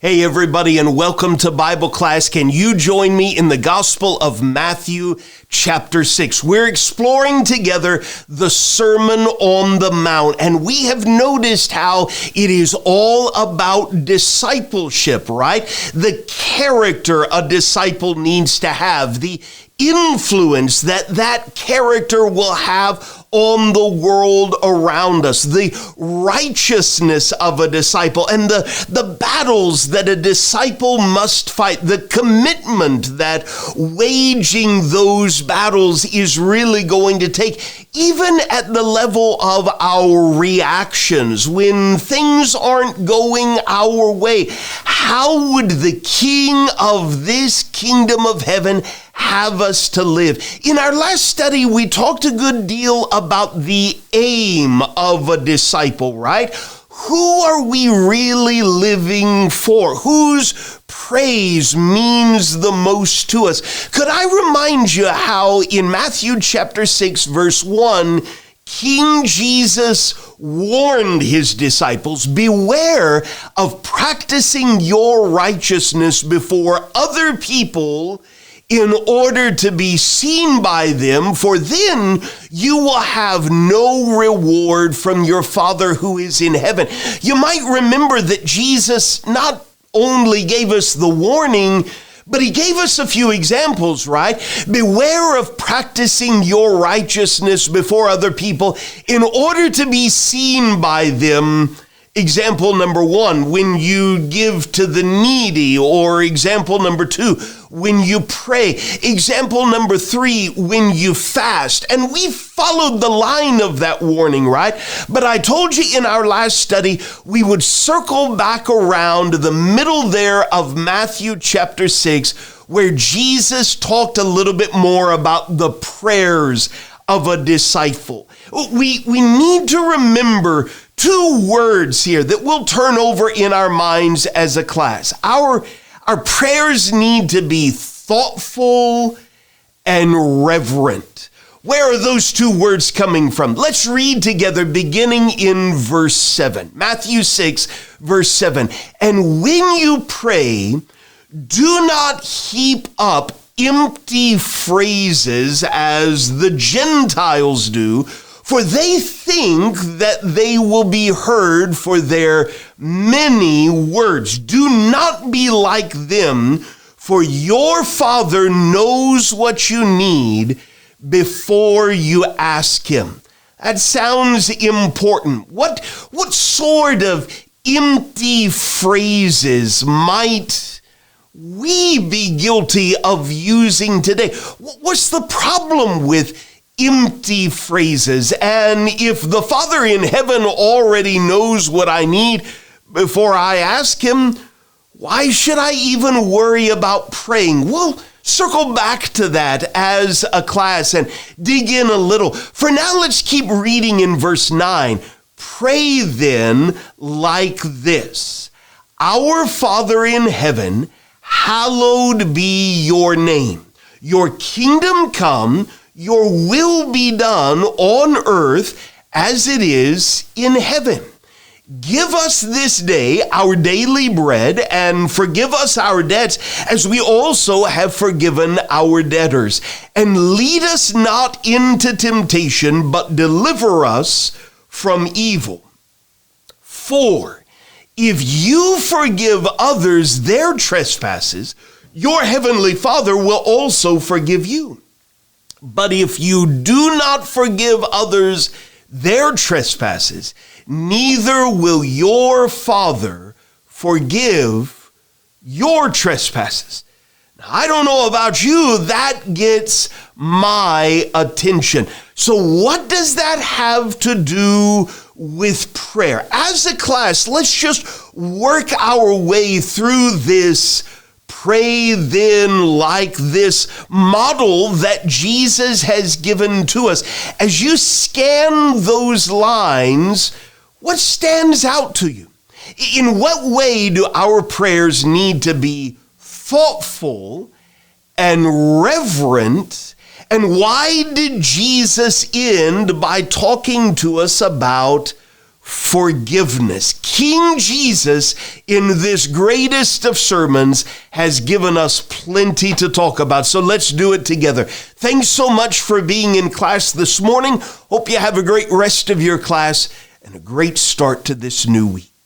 Hey everybody, and welcome to Bible class. Can you join me in the Gospel of Matthew chapter 6? We're exploring together the Sermon on the Mount, and we have noticed how it is all about discipleship, right? The character a disciple needs to have, the influence that character will have on the world around us, the righteousness of a disciple, and the battles that a disciple must fight, the commitment that waging those battles is really going to take, even at the level of our reactions. When things aren't going our way, how would the King of this kingdom of heaven have us to live? In our last study, we talked a good deal about the aim of a disciple, right? Who are we really living for? Whose praise means the most to us? Could I remind you how in Matthew chapter 6, verse 1, King Jesus warned his disciples, beware of practicing your righteousness before other people in order to be seen by them, for then you will have no reward from your Father who is in heaven. You might remember that Jesus not only gave us the warning, but he gave us a few examples, right? Beware of practicing your righteousness before other people in order to be seen by them. Example number 1, when you give to the needy, or example number 2, when you pray. Example number 3, when you fast. And we followed the line of that warning, right? But I told you in our last study, we would circle back around the middle there of Matthew chapter 6, where Jesus talked a little bit more about the prayers of a disciple. We need to remember two words here that we'll turn over in our minds as a class. Our prayers need to be thoughtful and reverent. Where are those two words coming from? Let's read together beginning in verse 7. Matthew 6, verse 7. And when you pray, do not heap up empty phrases as the Gentiles do, for they think that they will be heard for their many words. Do not be like them, for your Father knows what you need before you ask him. That sounds important. What sort of empty phrases might we be guilty of using today? What's the problem with empty phrases? And if the Father in heaven already knows what I need before I ask him, why should I even worry about praying? We'll circle back to that as a class and dig in a little. For now, let's keep reading in verse 9. Pray then like this: Our Father in heaven, hallowed be your name. Your kingdom come, your will be done on earth as it is in heaven. Give us this day our daily bread, and forgive us our debts as we also have forgiven our debtors. And lead us not into temptation, but deliver us from evil. For if you forgive others their trespasses, your heavenly Father will also forgive you. But if you do not forgive others their trespasses, neither will your Father forgive your trespasses. Now, I don't know about you, that gets my attention. So what does that have to do with prayer? As a class, let's just work our way through this pray then like this model that Jesus has given to us. As you scan those lines, what stands out to you? In what way do our prayers need to be thoughtful and reverent? And why did Jesus end by talking to us about forgiveness. King Jesus, in this greatest of sermons, has given us plenty to talk about. So let's do it together. Thanks so much for being in class this morning. Hope you have a great rest of your class and a great start to this new week.